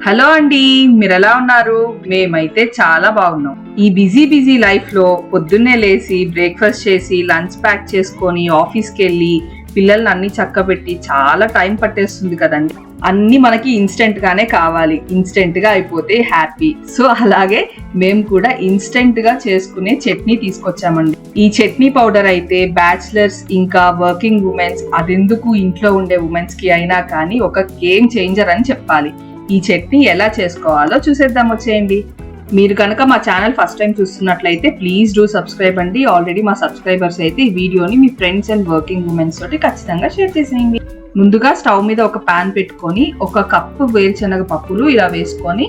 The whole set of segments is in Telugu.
హలో అండి, మీరు ఎలా ఉన్నారు? మేమైతే చాలా బాగున్నాం. ఈ బిజీ లైఫ్ లో పొద్దున్నే లేసి బ్రేక్ఫాస్ట్ చేసి లంచ్ ప్యాక్ చేసుకొని ఆఫీస్కి వెళ్ళి పిల్లల్ని అన్ని చక్కబెట్టి చాలా టైం పట్టేస్తుంది కదండి. అన్ని మనకి ఇన్స్టెంట్ గానే కావాలి, ఇన్స్టెంట్ గా అయిపోతే హ్యాపీ. సో అలాగే మేము కూడా ఇన్స్టెంట్ గా చేసుకునే చట్నీ తీసుకొచ్చామండి. ఈ చట్నీ పౌడర్ అయితే బ్యాచిలర్స్ ఇంకా వర్కింగ్ ఉమెన్స్, అదెందుకు ఇంట్లో ఉండే ఉమెన్స్ కి అయినా కానీ ఒక గేమ్ చేంజర్ అని చెప్పాలి. ఈ చట్నీ ఎలా చేసుకోవాలో చూసేద్దాం, వచ్చేయండి. మీరు కనుక మా ఛానల్ ఫస్ట్ టైం చూస్తున్నట్లయితే ప్లీజ్ డూ సబ్స్క్రైబ్ అండి. ఆల్రెడీ మా సబ్స్క్రైబర్స్ అయితే ఈ వీడియోని మీ ఫ్రెండ్స్ అండ్ వర్కింగ్ ఉమెన్స్ తోటి ఖచ్చితంగా షేర్ చేసేయండి. ముందుగా స్టవ్ మీద ఒక పాన్ పెట్టుకొని 1 కప్పు వేరుశనగ పప్పులు ఇలా వేసుకొని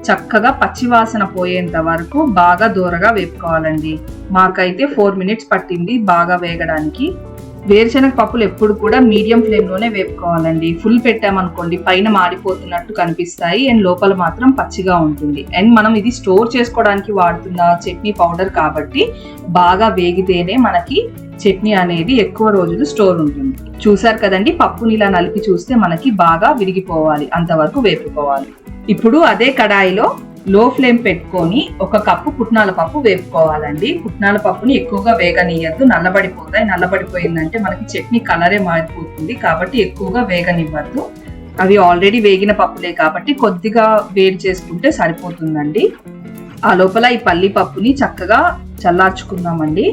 చక్కగా పచ్చివాసన పోయేంత వరకు బాగా దూరగా వేపుకోవాలండి. మాకైతే 4 minutes పట్టింది బాగా వేగడానికి. వేరుశనగ పప్పులు ఎప్పుడు కూడా మీడియం ఫ్లేమ్ లోనే వేపుకోవాలండి. ఫుల్ పెట్టామనుకోండి పైన మాడిపోతున్నట్టు కనిపిస్తాయి అండ్ లోపల మాత్రం పచ్చిగా ఉంటుంది. అండ్ మనం ఇది స్టోర్ చేసుకోవడానికి వాడుతున్న చట్నీ పౌడర్ కాబట్టి బాగా వేగితేనే మనకి చట్నీ అనేది ఎక్కువ రోజులు స్టోర్ ఉంటుంది. చూసారు కదండి, పప్పుని ఇలా నలిపి చూస్తే మనకి బాగా విరిగిపోవాలి, అంతవరకు వేపుకోవాలి. ఇప్పుడు అదే కడాయిలో లో ఫ్లేమ్ పెట్టుకొని 1 కప్పు పుట్నాల పప్పు వేపుకోవాలండి. పుట్నాల పప్పుని ఎక్కువగా వేగనియద్దు, నల్లబడిపోతాయి. నల్లబడిపోయిందంటే మనకి చట్నీ కలరే మారిపోతుంది, కాబట్టి ఎక్కువగా వేగనివ్వద్దు. అవి ఆల్రెడీ వేగిన పప్పులే కాబట్టి కొద్దిగా వేడి చేసుకుంటే సరిపోతుందండి. ఆ లోపల ఈ పల్లి పప్పుని చక్కగా చల్లార్చుకుందామండి.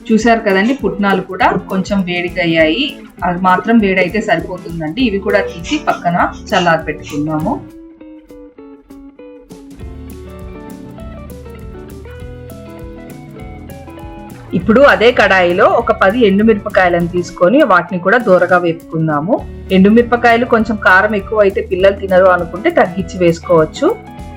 చూసారు కదండి, పుట్నాలు కూడా కొంచెం వేడిగా అయ్యాయి. అది మాత్రం వేడైతే సరిపోతుందండి. ఇవి కూడా తీసి పక్కన చల్లారి పెట్టుకుందాము. ఇప్పుడు అదే కడాయిలో ఒక 10 ఎండుమిరపకాయలను తీసుకొని వాటిని కూడా దూరగా వేపుకుందాము. ఎండుమిరపకాయలు కొంచెం కారం ఎక్కువ అయితే పిల్లలు తినరు అనుకుంటే తగ్గించి వేసుకోవచ్చు.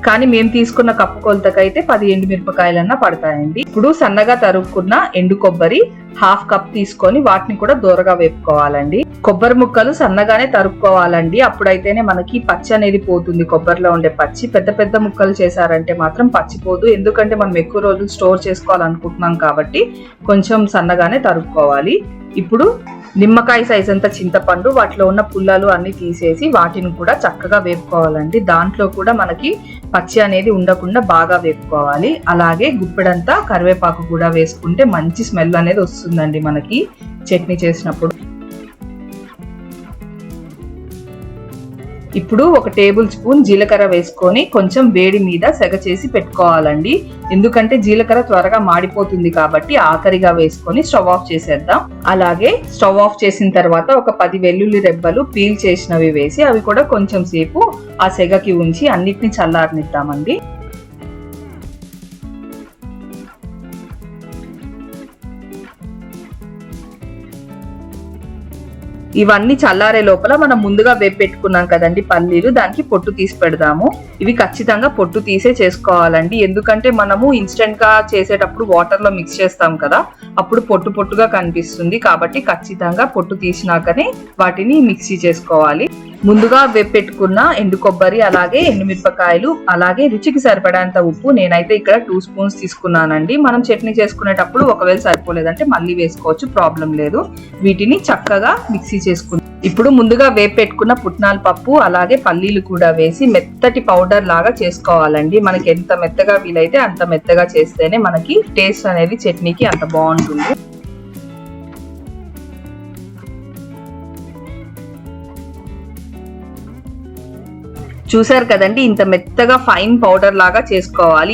కానీ మేము తీసుకున్న కప్పు కొలతకైతే 10 ఎండుమిరపకాయలన్నా పడతాయండి. ఇప్పుడు సన్నగా తరుక్కున్న ఎండు కొబ్బరి 1/2 కప్ తీసుకొని వాటిని కూడా దూరగా వేపుకోవాలండి. కొబ్బరి ముక్కలు సన్నగానే తరుక్కోవాలండి, అప్పుడైతేనే మనకి పచ్చి అనేది పోతుంది. కొబ్బరిలో ఉండే పచ్చి పెద్ద పెద్ద ముక్కలు చేశారంటే మాత్రం పచ్చిపోదు. ఎందుకంటే మనం ఎక్కువ రోజులు స్టోర్ చేసుకోవాలనుకుంటున్నాం కాబట్టి కొంచెం సన్నగానే తరుక్కోవాలి. ఇప్పుడు నిమ్మకాయ సైజ్ అంత చింతపండు, వాటిలో ఉన్న పుల్లలు అన్ని తీసేసి వాటిని కూడా చక్కగా వేపుకోవాలండి. దాంట్లో కూడా మనకి పచ్చి అనేది ఉండకుండా బాగా వేపుకోవాలి. అలాగే గుప్పెడంతా కరివేపాకు కూడా వేసుకుంటే మంచి స్మెల్ అనేది వస్తుందండి మనకి చట్నీ చేసినప్పుడు. ఇప్పుడు 1 టేబుల్ స్పూన్ జీలకర్ర వేసుకొని కొంచెం వేడి మీద సెగ చేసి పెట్టుకోవాలండి. ఎందుకంటే జీలకర్ర త్వరగా మాడిపోతుంది కాబట్టి ఆఖరిగా వేసుకొని స్టవ్ ఆఫ్ చేసేద్దాం. అలాగే స్టవ్ ఆఫ్ చేసిన తర్వాత ఒక 10 వెల్లుల్లి రెబ్బలు పీల్ చేసినవి వేసి అవి కూడా కొంచెం సేపు ఆ సెగకి ఉంచి అన్నిటిని చల్లారనిద్దామండి. ఇవన్నీ చల్లారే లోపల మనం ముందుగా వేపు పెట్టుకున్నాం కదండి పల్లీలు, దానికి పొట్టు తీసి పెడదాము. ఇవి ఖచ్చితంగా పొట్టు తీసే చేసుకోవాలండి. ఎందుకంటే మనము ఇన్స్టెంట్ గా చేసేటప్పుడు వాటర్ లో మిక్స్ చేస్తాం కదా, అప్పుడు పొట్టు పొట్టుగా కనిపిస్తుంది. కాబట్టి ఖచ్చితంగా పొట్టు తీసినాకనే వాటిని మిక్సీ చేసుకోవాలి. ముందుగా వేపు పెట్టుకున్న ఎండు కొబ్బరి, అలాగే ఎండుమిరపకాయలు, అలాగే రుచికి సరిపడేంత ఉప్పు, నేనైతే ఇక్కడ 2 స్పూన్స్ తీసుకున్నానండి. మనం చట్నీ చేసుకునేటప్పుడు ఒకవేళ సరిపోలేదంటే మళ్ళీ వేసుకోవచ్చు, ప్రాబ్లం లేదు. వీటిని చక్కగా మిక్సీ చేసుకుందాం. ఇప్పుడు ముందుగా వేపు పెట్టుకున్న పుట్నాల పప్పు అలాగే పల్లీలు కూడా వేసి మెత్తటి పౌడర్ లాగా చేసుకోవాలండి. మనకి ఎంత మెత్తగా వీలైతే అంత మెత్తగా చేస్తేనే మనకి టేస్ట్ అనేది చట్నీకి అంత బాగుంటుంది. చూసారు కదండి, ఇంత మెత్తగా ఫైన్ పౌడర్ లాగా చేసుకోవాలి.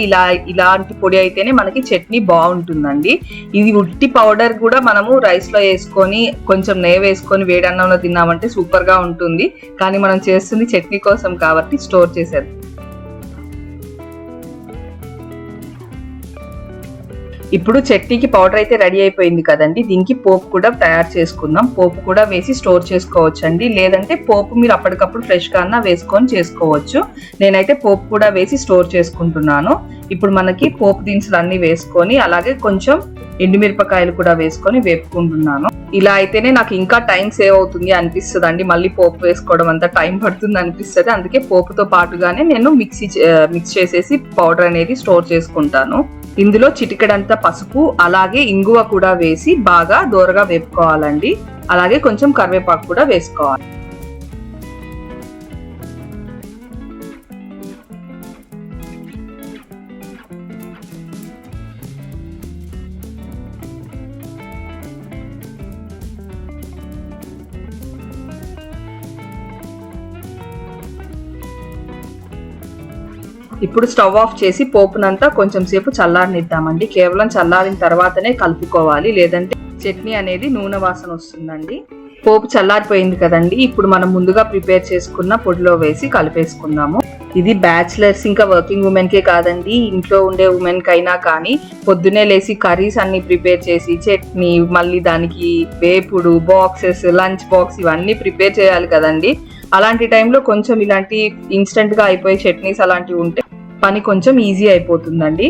ఇలాంటి పొడి అయితేనే మనకి చట్నీ బాగుంటుందండి. ఇది ఉట్టి పౌడర్ కూడా మనము రైస్ లో వేసుకొని కొంచెం నెయ్యి వేసుకొని వేడి అన్నంలో తిన్నామంటే సూపర్ గా ఉంటుంది. కానీ మనం చేస్తుంది చట్నీ కోసం కాబట్టి స్టోర్ చేసేది. ఇప్పుడు చట్నీకి పౌడర్ అయితే రెడీ అయిపోయింది కదండి. దీనికి పోపు కూడా తయారు చేసుకుందాం. పోపు కూడా వేసి స్టోర్ చేసుకోవచ్చు అండి, లేదంటే పోపు మీరు అప్పటికప్పుడు ఫ్రెష్ గా అన్నా వేసుకొని చేసుకోవచ్చు. నేనైతే పోపు కూడా వేసి స్టోర్ చేసుకుంటున్నాను. ఇప్పుడు మనకి పోపు దినుసులు అన్ని వేసుకొని అలాగే కొంచెం ఎండుమిరపకాయలు కూడా వేసుకొని వేపుకుంటున్నాను. ఇలా అయితేనే నాకు ఇంకా టైం సేవ్ అవుతుంది అనిపిస్తుంది అండి. మళ్ళీ పోపు వేసుకోవడం అంతా టైం పడుతుంది అనిపిస్తుంది. అందుకే పోపుతో పాటుగానే నేను మిక్స్ చేసేసి పౌడర్ అనేది స్టోర్ చేసుకుంటాను. ఇందులో చిటికెడంత పసుపు అలాగే ఇంగువ కూడా వేసి బాగా దోరగా వేపుకోవాలండి. అలాగే కొంచెం కరివేపాకు కూడా వేసుకోవాలి. ఇప్పుడు స్టవ్ ఆఫ్ చేసి పోపునంతా కొంచెం సేపు చల్లారనిద్దామండి. కేవలం చల్లారిన తర్వాతనే కలుపుకోవాలి, లేదంటే చట్నీ అనేది నూనె వాసన వస్తుందండి. పోపు చల్లారిపోయింది కదండి. ఇప్పుడు మనం ముందుగా ప్రిపేర్ చేసుకున్న పొడిలో వేసి కలిపేసుకుందాము. ఇది బ్యాచిలర్స్ ఇంకా వర్కింగ్ ఉమెన్ కే కాదండి, ఇంట్లో ఉండే ఉమెన్ కైనా కానీ పొద్దునే లేసి కర్రీస్ అన్ని ప్రిపేర్ చేసి చట్నీ, మళ్ళీ దానికి వేపుడు, బాక్సెస్, లంచ్ బాక్స్ ఇవన్నీ ప్రిపేర్ చేయాలి కదండి. అలాంటి టైంలో కొంచెం ఇలాంటి ఇన్స్టెంట్ గా అయిపోయే చట్నీస్ అలాంటివి ఉంటే పని కొంచెం ఈజీ అయిపోతుందండి.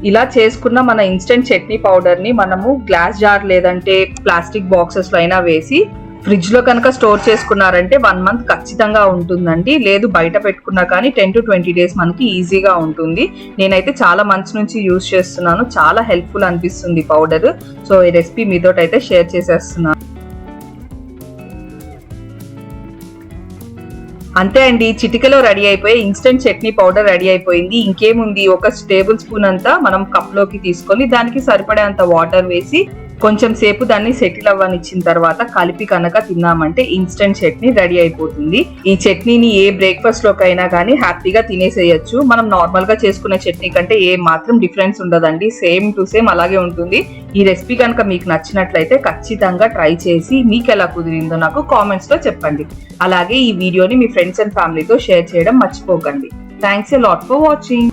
ఇలా చేసుకున్న మన ఇన్స్టెంట్ చట్నీ పౌడర్ ని మనము గ్లాస్ జార్ లేదంటే ప్లాస్టిక్ బాక్సెస్ లో అయినా వేసి ఫ్రిడ్జ్ లో కనుక స్టోర్ చేసుకున్నారంటే 1 month ఖచ్చితంగా ఉంటుందండి. లేదు బయట పెట్టుకున్నా కానీ 10 to 20 days మనకి ఈజీగా ఉంటుంది. నేనైతే చాలా మంత్స్ నుంచి యూజ్ చేస్తున్నాను, చాలా హెల్ప్ఫుల్ అనిపిస్తుంది పౌడర్. సో ఈ రెసిపీ మీతోటైతే షేర్ చేసేస్తున్నాను. అంతే అండి, చిటికలో రెడీ అయిపోయి ఇన్స్టెంట్ చట్నీ పౌడర్ రెడీ అయిపోయింది. ఇంకేముంది, 1 టేబుల్ స్పూన్ అంతా మనం కప్ లోకి తీసుకొని దానికి సరిపడేంత వాటర్ వేసి కొంచెం సేపు దాన్ని సెటిల్ అవ్వనిచ్చిన తర్వాత కలిపి కనుక తిన్నామంటే ఇన్స్టెంట్ చట్నీ రెడీ అయిపోతుంది. ఈ చట్నీని ఏ బ్రేక్ఫాస్ట్ లోకైనా కానీ హ్యాపీగా తినేసేయచ్చు. మనం నార్మల్ గా చేసుకునే చట్నీ కంటే ఏ మాత్రం డిఫరెన్స్ ఉండదండి, సేమ్ టు సేమ్ అలాగే ఉంటుంది. ఈ రెసిపీ కనుక మీకు నచ్చినట్లయితే ఖచ్చితంగా ట్రై చేసి మీకు ఎలా కుదిరిందో నాకు కామెంట్స్ లో చెప్పండి. అలాగే ఈ వీడియోని మీ ఫ్రెండ్స్ అండ్ ఫ్యామిలీతో షేర్ చేయడం మర్చిపోకండి. Thanks a lot for watching.